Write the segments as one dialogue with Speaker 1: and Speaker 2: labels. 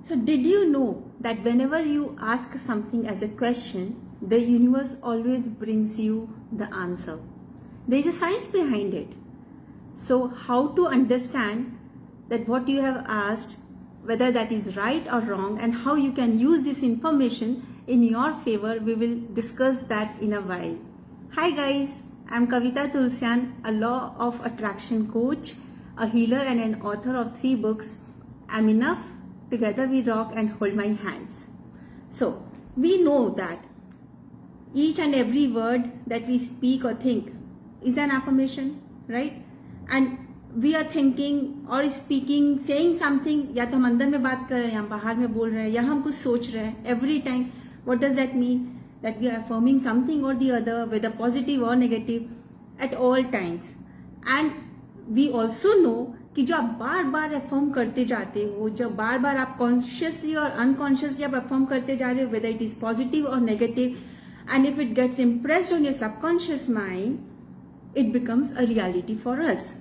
Speaker 1: So did you know that whenever you ask something as a question, the universe always brings you the answer? There is a science behind it. So how to understand that what you have asked, whether that is right or wrong, and how you can use this information in your favor, we will discuss that in a while. Hi guys, I'm Kavita Tulsian, a law of attraction coach, a healer and an author of 3 books, I'm Enough, Together We Rock, and Hold My Hands. So we know that each and every word that we speak or think is an affirmation, right? And we are thinking or speaking, saying something, या तो हम अंदर में बात कर रहे हैं या हम बाहर में बोल रहे हैं या हम कुछ सोच रहे हैं. Every time, what does that mean? That we are affirming something or the other, whether positive or negative, at all times. And we also know कि जो आप बार बार अफर्म करते जाते हो, जब बार बार आप कॉन्शियसली और अनकॉन्शियसली आप अफर्म करते जा रहे हो, whether it is positive or negative, and if it gets impressed on your subconscious mind, it becomes a reality for us,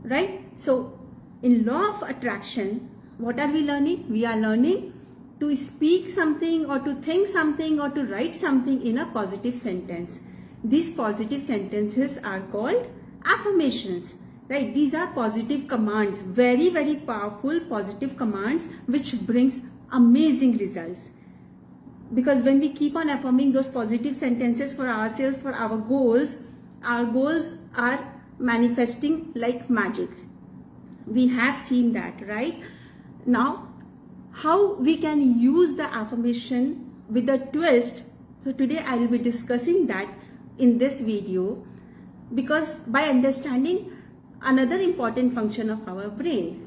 Speaker 1: right? So in law of attraction, what are we learning? We are learning to speak something or to think something or to write something in a positive sentence. These positive sentences are called affirmations, right? These are positive commands, very, very powerful positive commands which brings amazing results. Because when we keep on affirming those positive sentences for ourselves, for our goals are manifesting like magic. We have seen that, right? Now, how we can use the affirmation with a twist. So today I will be discussing that in this video, because by understanding another important function of our brain.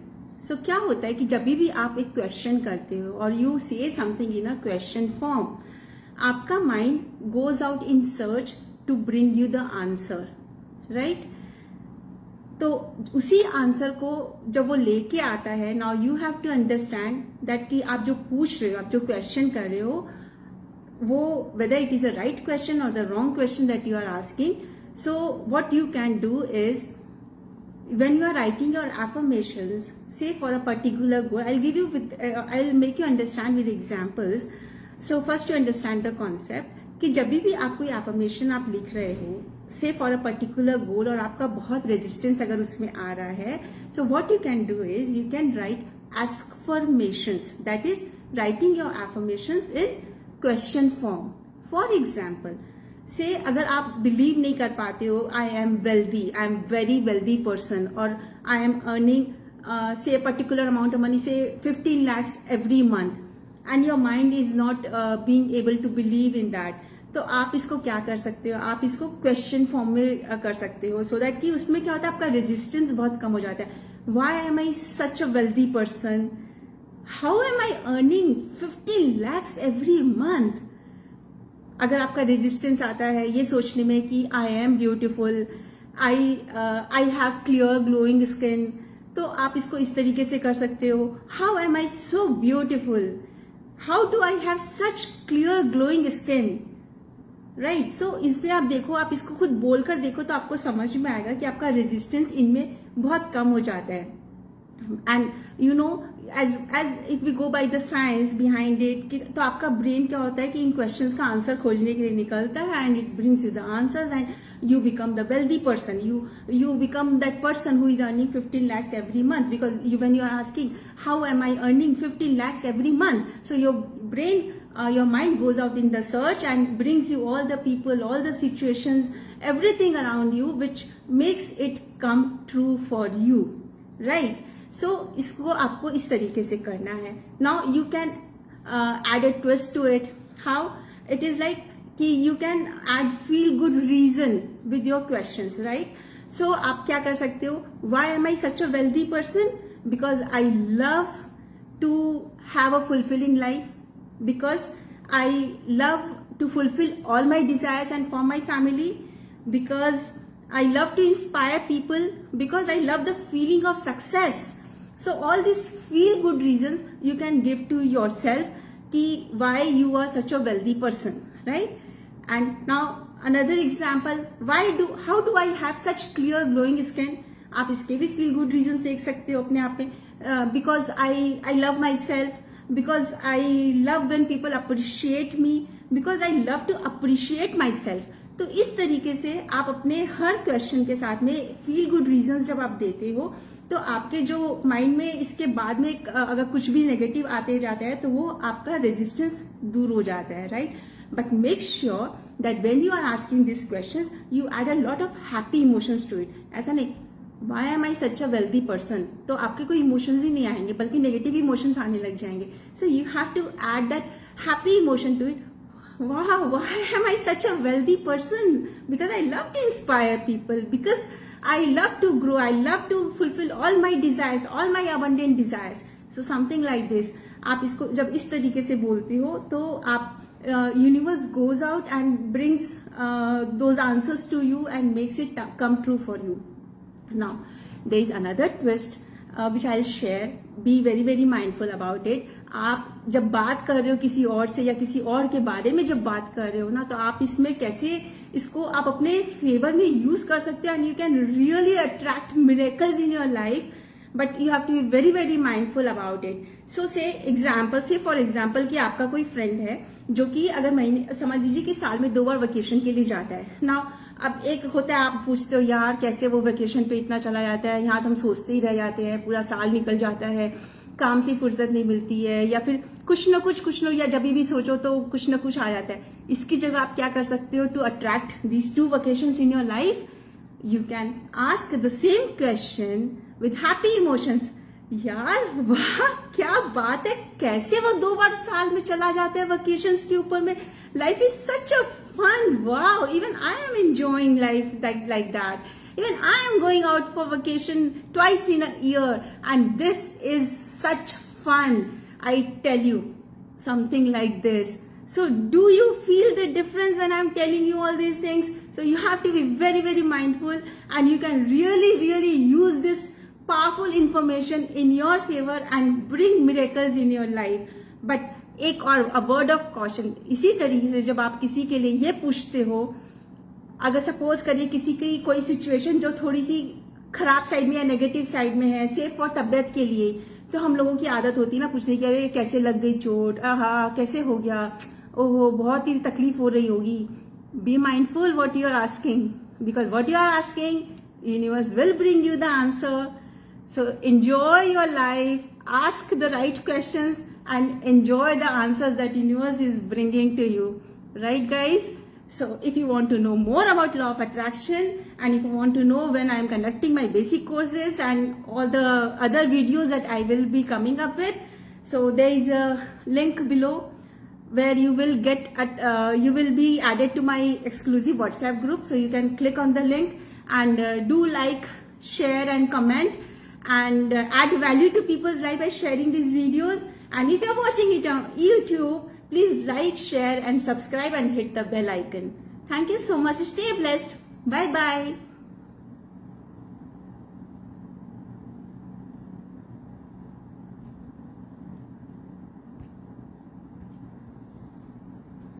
Speaker 1: So क्या होता है कि जब भी आप एक question करते हो और you say something in a question form, आपका mind goes out in search to bring you the answer, right? तो उसी आंसर को जब वो लेके आता है, now you have to understand that कि आप जो पूछ रहे हो, आप जो क्वेश्चन कर रहे हो, वो whether it is a right question or the wrong question that you are asking. So what you can do is, when you are writing your affirmations, say for a particular goal, I'll make you understand with examples. So first you understand the concept कि जब भी आप कोई affirmation आप लिख रहे हो, say for a particular goal, और आपका बहुत resistance अगर उसमें आ रहा है, so what you can do is you can write affirmations, that is writing your affirmations in question form. For example, से अगर आप बिलीव नहीं कर पाते हो, I am wealthy, I am very wealthy person, और I am earning say particular amount of money, say 15 lakhs every month, and your mind is not being able to believe in that, तो आप इसको क्या कर सकते हो, आप इसको क्वेश्चन फॉर्म में कर सकते हो, सो दैट कि उसमें क्या होता है, आपका रेजिस्टेंस बहुत कम हो जाता है. Why am I such a wealthy person? How am I earning 15 lakhs every month? अगर आपका रेजिस्टेंस आता है ये सोचने में कि I am beautiful, I have clear glowing skin, तो आप इसको इस तरीके से कर सकते हो, how am I so beautiful, how do I have such clear glowing skin, right? So इसमें आप देखो, आप इसको खुद बोलकर देखो तो आपको समझ में आएगा कि आपका रेजिस्टेंस इनमें बहुत कम हो जाता है. And you know, as if we go by the science behind it, तो आपका ब्रेन क्या होता है कि इन क्वेश्चंस का आंसर खोजने के लिए निकलता है, and it brings you the answers, and you become the wealthy person, you become that person who is earning 15 lakhs every month, because when you are asking how am I earning 15 lakhs every month, so your brain, your mind goes out in the search and brings you all the people, all the situations, everything around you which makes it come true for you, right? So इसको आपको इस तरीके से करना है. Now you can add a twist to it. How? It is like कि you can add feel good reason with your questions, right? So आप क्या कर सकते हो? Why am I such a wealthy person? Because I love to have a fulfilling life. Because I love to fulfill all my desires and for my family. Because I love to inspire people. Because I love the feeling of success. So all these feel good reasons you can give to yourself कि why you are such a wealthy person, right? And now another example, how do I have such clear glowing skin? आप इसके भी feel good reasons देख सकते हो अपने आप में. Because I love myself, because I love when people appreciate me, because I love to appreciate myself. तो इस तरीके से आप अपने हर क्वेश्चन के साथ में फील गुड रीजंस जब आप देते हो, तो आपके जो माइंड में इसके बाद में अगर कुछ भी नेगेटिव आते जाता है तो वो आपका रेजिस्टेंस दूर हो जाता है, right? But make sure that when you are asking this questions you add a lot of happy emotions to it. ऐसा नहीं why am I such a wealthy person, तो आपके कोई इमोशंस ही नहीं आएंगे बल्कि नेगेटिव इमोशंस आने लग जाएंगे. So you have to add that happy emotion to it. Wow, why am I such a wealthy person? Because I love to inspire people, because I love to grow, I love to fulfill all my desires, all my abundant desires. So something like this. आप इसको जब इस तरीके से बोलते हो तो आप universe goes out and brings those answers to you and makes it come true for you. Now there is another twist which I'll share. Be very very mindful about it. आप जब बात कर रहे हो किसी और से या किसी और के बारे में जब बात कर रहे हो ना, तो आप इसमें कैसे इसको आप अपने फेवर में यूज कर सकते हो and you can really attract miracles in your life. But you have to be very very mindful about it. So say for example कि आपका कोई फ्रेंड है जो कि अगर महीने समझ लीजिए कि साल में 2 बार वेकेशन के लिए जाता है ना. अब एक होता है आप पूछते हो यार कैसे वो वेकेशन पे इतना चला जाता है, यहाँ तो हम सोचते ही रह जाते हैं, पूरा साल निकल जाता है, काम से फुर्सत नहीं मिलती है, या फिर कुछ न कुछ या जब भी सोचो तो कुछ न कुछ आ जाता है. इसकी जगह आप क्या कर सकते हो to attract these 2 vacations in your life? You can ask the same question with happy emotions. यार वाह क्या बात है, कैसे वो 2 बार साल में चला जाता है वेकेशंस के ऊपर में. Life is such a fun. Wow, even I am enjoying life like that. Even I am going out for vacation twice in a year and this is such fun. I tell you something like this. So do you feel the difference when I'm telling you all these things? So you have to be very very mindful and you can really really use this powerful information in your favor and bring miracles in your life. But एक और a word of caution. इसी तरीके से जब आप किसी के लिए ये पूछते हो, अगर सपोज करिए किसी की कोई सिचुएशन जो थोड़ी सी खराब साइड में या नेगेटिव साइड में है, सिर्फ और तबियत के लिए, तो हम लोगों की आदत होती है ना पूछने की, अरे कैसे लग गई चोट, आहा कैसे हो गया, ओहो बहुत ही तकलीफ हो रही होगी. Be mindful what you are asking, because what you are asking universe will bring you the answer. So enjoy your life, ask the right questions and enjoy the answers that universe is bringing to you. Right guys? So if you want to know more about law of attraction and if you want to know when I am conducting my basic courses and all the other videos that I will be coming up with, so there is a link below where you will you will be added to my exclusive WhatsApp group. So you can click on the link and do like, share and comment and add value to people's life by sharing these videos. And if you're watching it on YouTube, please like, share and subscribe and hit the bell icon. Thank you so much. Stay blessed. Bye bye.